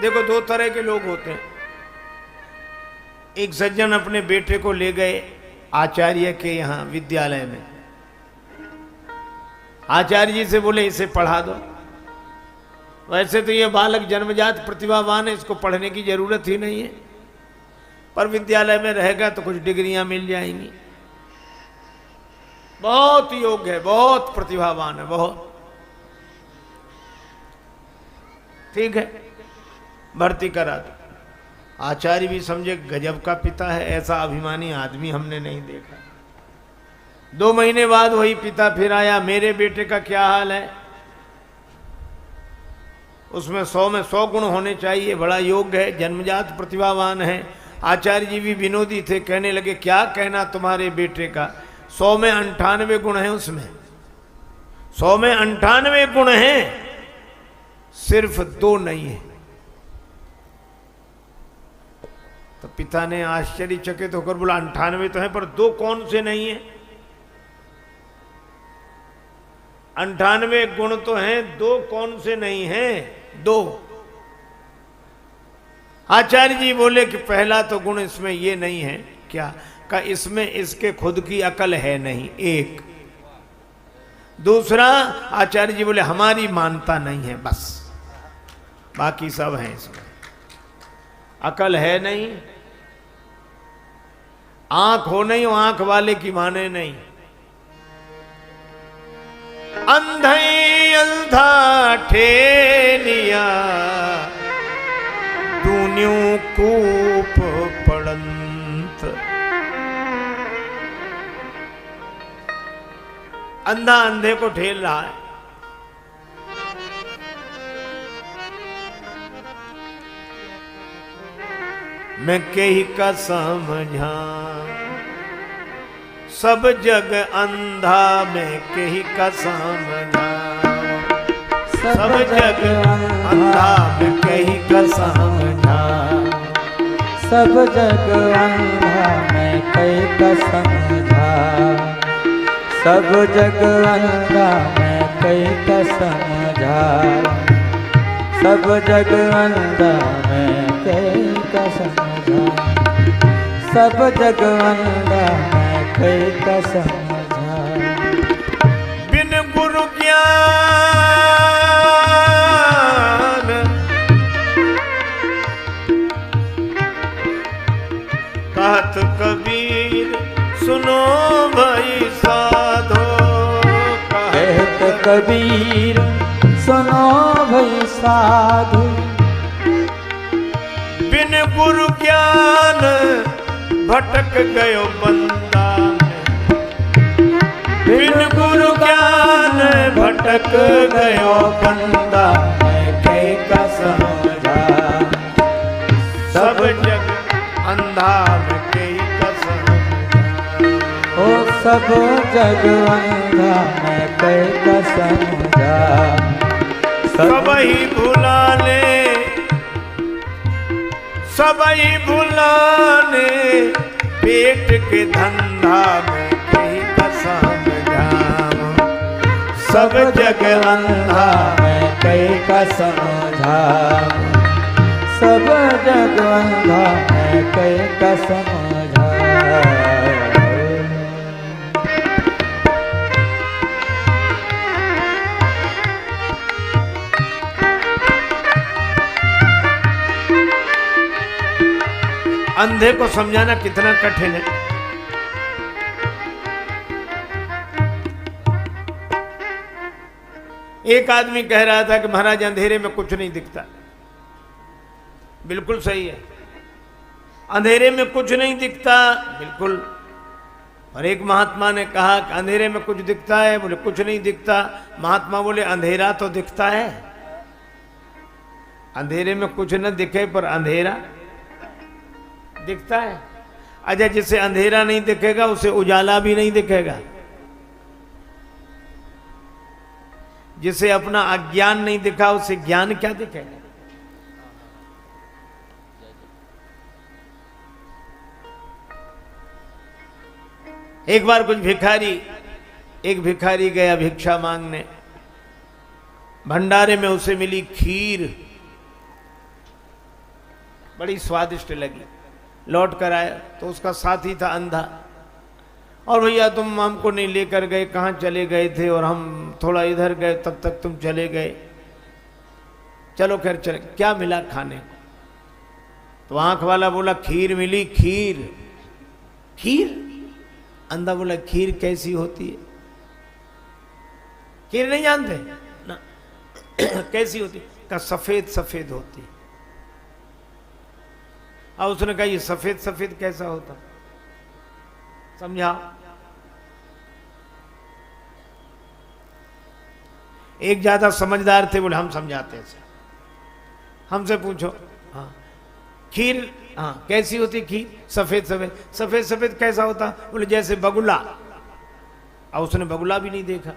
देखो दो तरह के लोग होते हैं। एक सज्जन अपने बेटे को ले गए आचार्य के यहाँ विद्यालय में। आचार्य जी से बोले इसे पढ़ा दो। वैसे तो ये बालक जन्मजात प्रतिभावान है, इसको पढ़ने की जरूरत ही नहीं है, पर विद्यालय में रहेगा तो कुछ डिग्रियां मिल जाएंगी। बहुत योग्य है, बहुत प्रतिभावान है, बहुत। ठीक है, भर्ती करा दो। आचार्य भी समझे गजब का पिता है, ऐसा अभिमानी आदमी हमने नहीं देखा। 2 महीने बाद वही पिता फिर आया, मेरे बेटे का क्या हाल है? उसमें 100 में 100 गुण होने चाहिए, बड़ा योग्य है, जन्मजात प्रतिभावान है। आचार्य जी भी विनोदी थे, कहने लगे क्या कहना तुम्हारे बेटे का, 100 में 98 गुण हैं, उसमें 100 में 98 गुण हैं, सिर्फ 2 नहीं है। तो पिता ने आश्चर्यचकित होकर बोला 98 तो है, पर 2 कौन से नहीं है? 98 गुण तो हैं, 2 कौन से नहीं हैं? 2। आचार्य जी बोले कि पहला तो गुण इसमें ये नहीं है, क्या? का इसमें इसके खुद की अकल है नहीं, 1। दूसरा, आचार्य जी बोले हमारी मानता नहीं है, बस बाकी सब है इसमें। अकल है नहीं, आंख हो नहीं, आंख वाले की माने नहीं। अंधई अंधा ठेलिया दून्यू कूप पड़ंत। अंधा अंधे को ठेल रहा है। मैं कही का समझा सब जग अंधा, मैं कही का समझा सब जग अंधा, मैं कही का समझा सब जग अंधा, मैं कही का समझा सब जग अंधा, मैं कही का समझा सब जग अंधा, मैं कही का समझा सब जग अंधा, मैं कही का समझा। बिन गुरु ज्ञान कहत कबीर सुनो भाई साधो। कहत कबीर सुनो भाई साधु। बिन गुरु ज्ञान भटक गयो बंदा, बिन गुरु ज्ञान भटक गयो बंदा, मैं कही का समझा सब जग अंधा, मैं कही का समझा। ओ सब जग अंधा, मैं कही का समझा सबही भुलाने सबही भुलाने, पेट के धंधा में कही का समझा। सब जग अंधा, मैं कही का समझा सब जग अंधा, मैं कही का समझा। अंधे को समझाना कितना कठिन है। एक आदमी कह रहा था कि महाराज अंधेरे में कुछ नहीं दिखता। बिल्कुल सही है, अंधेरे में कुछ नहीं दिखता, बिल्कुल। और एक महात्मा ने कहा कि अंधेरे में कुछ दिखता है, बोले कुछ नहीं दिखता। महात्मा बोले अंधेरा तो दिखता है, अंधेरे में कुछ न दिखे पर अंधेरा दिखता है। अच्छा, जिसे अंधेरा नहीं दिखेगा उसे उजाला भी नहीं दिखेगा। जिसे अपना अज्ञान नहीं दिखा उसे ज्ञान क्या दिखेगा? एक बार एक भिखारी गया भिक्षा मांगने। भंडारे में उसे मिली खीर, बड़ी स्वादिष्ट लगी। लौट कर आया तो उसका साथी था अंधा, और भैया तुम हमको नहीं लेकर गए, कहाँ चले गए थे, और हम थोड़ा इधर गए तब तक तुम चले गए, चलो खैर चले। क्या मिला खाने को? तो आंख वाला बोला खीर मिली। खीर? खीर? अंधा बोला खीर कैसी होती है? खीर नहीं जानते ना? कैसी होती? का सफेद सफेद होती। अब उसने कहा ये सफेद सफेद कैसा होता, समझाओ। एक ज्यादा समझदार थे, बोले हम समझाते हैं, हमसे पूछो। हाँ खीर, हाँ कैसी होती खीर? सफेद सफेद। सफेद सफेद कैसा होता? बोले जैसे बगुला। और उसने बगुला भी नहीं देखा।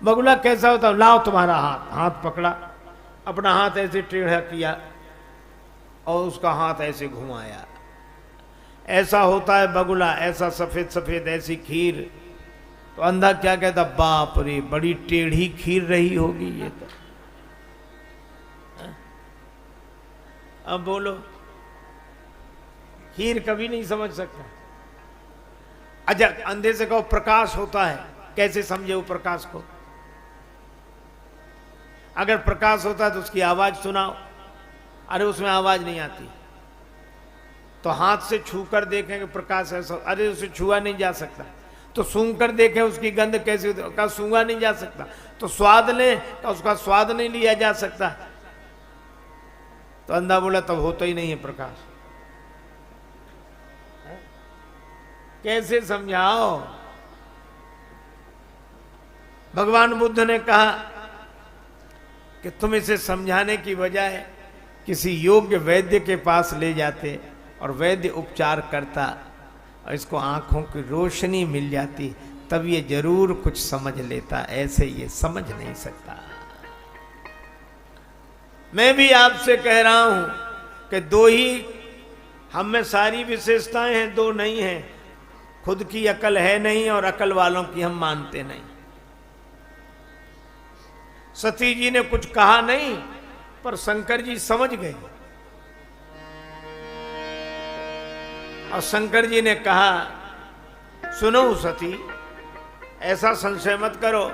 बगुला कैसा होता? लाओ तुम्हारा हाथ। हाथ पकड़ा, अपना हाथ ऐसे टेढ़ा किया और उसका हाथ ऐसे घुमाया। ऐसा होता है बगुला, ऐसा सफेद सफेद, ऐसी खीर। तो अंधा क्या कहता? बाप रे, बड़ी टेढ़ी खीर रही होगी ये तो। अब बोलो, खीर कभी नहीं समझ सकता। अच्छा अंधे से कहो प्रकाश होता है, कैसे समझे वो प्रकाश को? अगर प्रकाश होता है तो उसकी आवाज सुनाओ। अरे उसमें आवाज नहीं आती। तो हाथ से छू कर देखेंगे प्रकाश ऐसा, अरे उसे छुआ नहीं जा सकता। तो सूंघ कर देखें उसकी गंध कैसी होती, का सूंघा नहीं जा सकता। तो स्वाद लें, तो उसका स्वाद नहीं लिया जा सकता। तो अंधा बोला तब होता ही नहीं है प्रकाश। कैसे समझाओ? भगवान बुद्ध ने कहा कि तुम इसे समझाने की बजाय किसी योग्य वैद्य के पास ले जाते और वैद्य उपचार करता और इसको आंखों की रोशनी मिल जाती, तब ये जरूर कुछ समझ लेता। ऐसे ये समझ नहीं सकता। मैं भी आपसे कह रहा हूं कि दो ही हम में सारी विशेषताएं हैं, दो नहीं हैं। खुद की अकल है नहीं और अकल वालों की हम मानते नहीं। सती जी ने कुछ कहा नहीं, पर शंकर जी समझ गए। और शंकर जी ने कहा सुनो सती, ऐसा संशय मत करो।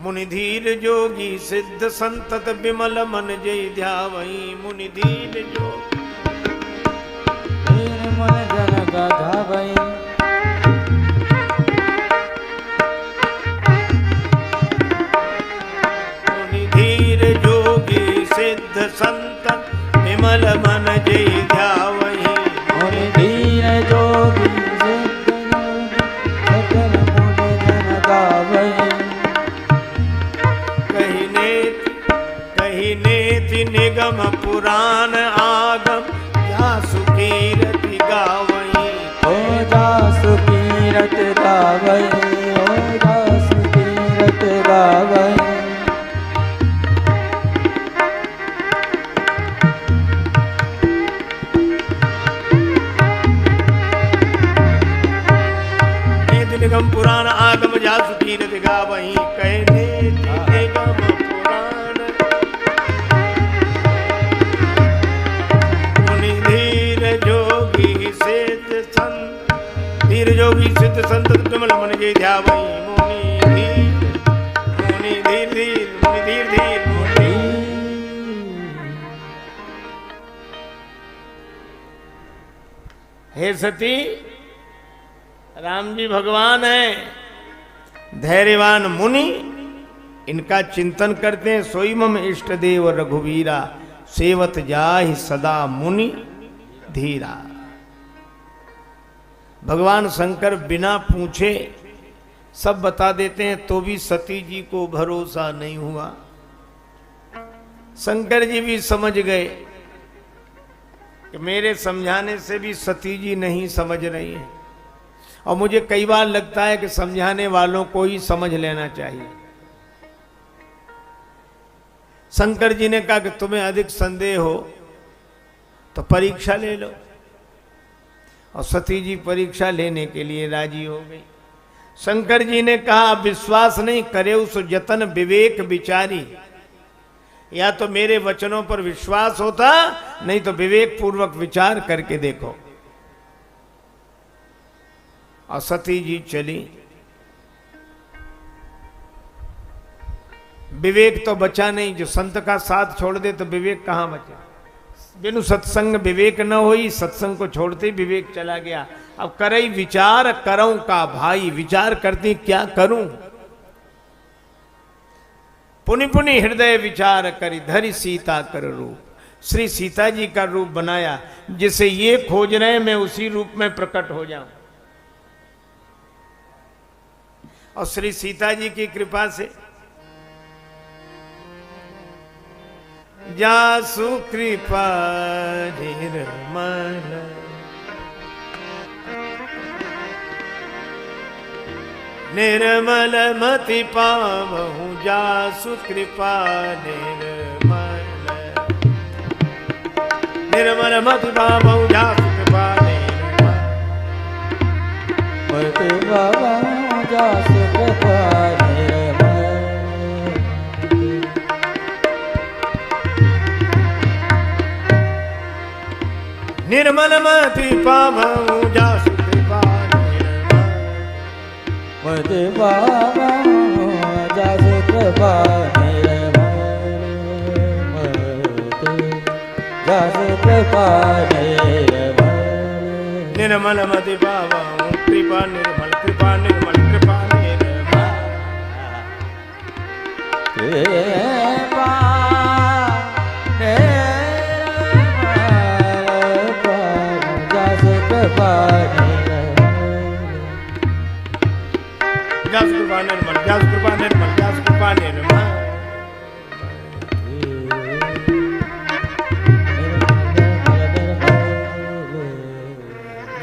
मुनिधीर जोगी सिद्ध संतत विमल मन जय ध्यावई। मुनिधीर जोगी मन जन गाधावई। मुनिधीर जोगी सिद्ध संतत विमल मन जय ध्यावई। मुनिधीर जोगी सिद्ध सकल मुनि जन गावई। कही नेति निगम पुराण आगम जासु कीरति गावई। ओ जासु कीरत गावई। ओ जासु कीरत गावई। नेति निगम पुराण आगम जासु कीरति गावई। कहे नेति निगम पुराण जोगी सिद्ध संत विमल मन जय ध्यावई। मुनि धीर धीर मुनि धीर धीर मुनि। हे सती, राम जी भगवान है, धैर्यवान मुनि इनका चिंतन करते हैं। सोई मम इष्ट देव रघुवीरा, सेवत जाहि सदा मुनि धीरा। भगवान शंकर बिना पूछे सब बता देते हैं, तो भी सती जी को भरोसा नहीं हुआ। शंकर जी भी समझ गए कि मेरे समझाने से भी सती जी नहीं समझ रही है, और मुझे कई बार लगता है कि समझाने वालों को ही समझ लेना चाहिए। शंकर जी ने कहा कि तुम्हें अधिक संदेह हो तो परीक्षा ले लो, और सती जी परीक्षा लेने के लिए राजी हो गई। शंकर जी ने कहा विश्वास नहीं करे उस जतन विवेक विचारी, या तो मेरे वचनों पर विश्वास होता, नहीं तो विवेक पूर्वक विचार करके देखो। और सती जी चली। विवेक तो बचा नहीं, जो संत का साथ छोड़ दे तो विवेक कहां बचे। बिनु सत्संग विवेक न होई, सत्संग को छोड़ते ही विवेक चला गया। अब करई विचार करऊं का भाई, विचार करती क्या करूं। पुनि पुनि हृदय विचार करी धरि सीता कर रूप। श्री सीता जी का रूप बनाया, जिसे ये खोज रहे मैं उसी रूप में प्रकट हो जाऊं। और श्री सीता जी की कृपा से जासु कृपा निर्मल निर्मल मति पावहु, जासु कृपा निर्मल निर्मल मति पावहु, जासु कृपा निर्मल मति पावहु, जासु कृपा निर्मल निर्मल मति पावहु, जासु कृपा निर्मल मति पावहु, जासु कृपा निर्मल जासु कृपा निर्मल निर्मल मति पावहु, कृपा निर्मल कृपा निर्मल कृपा निर्मल जासु कृपा निर्मल जासु कृपा निर्मल जासु कृपा निर्मल।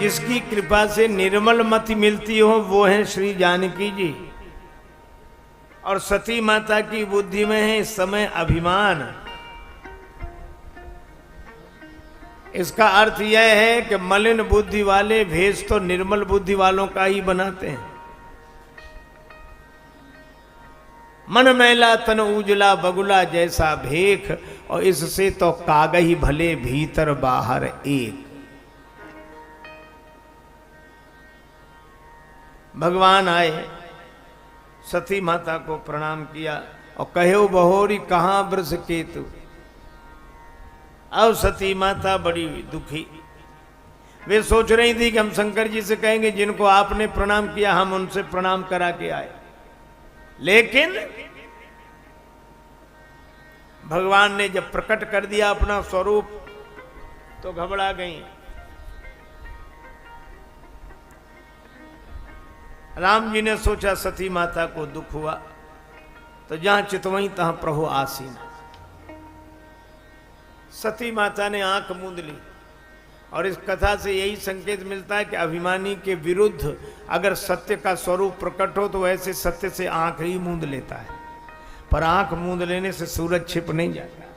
जिसकी कृपा से निर्मल मति मिलती हो वो है श्री जानकी जी। और सती माता की बुद्धि में है इस समय अभिमान। इसका अर्थ यह है कि मलिन बुद्धि वाले भेष तो निर्मल बुद्धि वालों का ही बनाते हैं। मन मैला तन उजला बगुला जैसा भेख, और इससे तो कागही भले भीतर बाहर एक। भगवान आए, सती माता को प्रणाम किया और कहो बहोरी कहाँ वृष केतु। अब सती माता बड़ी दुखी। वे सोच रही थी कि हम शंकर जी से कहेंगे जिनको आपने प्रणाम किया हम उनसे प्रणाम करा के आए, लेकिन भगवान ने जब प्रकट कर दिया अपना स्वरूप तो घबरा गई। राम जी ने सोचा सती माता को दुख हुआ तो जहां चितवई तहां प्रभु आसीन। सती माता ने आंख मूंद ली। और इस कथा से यही संकेत मिलता है कि अभिमानी के विरुद्ध अगर सत्य का स्वरूप प्रकट हो तो वैसे सत्य से आंख ही मूंद लेता है, पर आंख मूंद लेने से सूरज छिप नहीं जाता।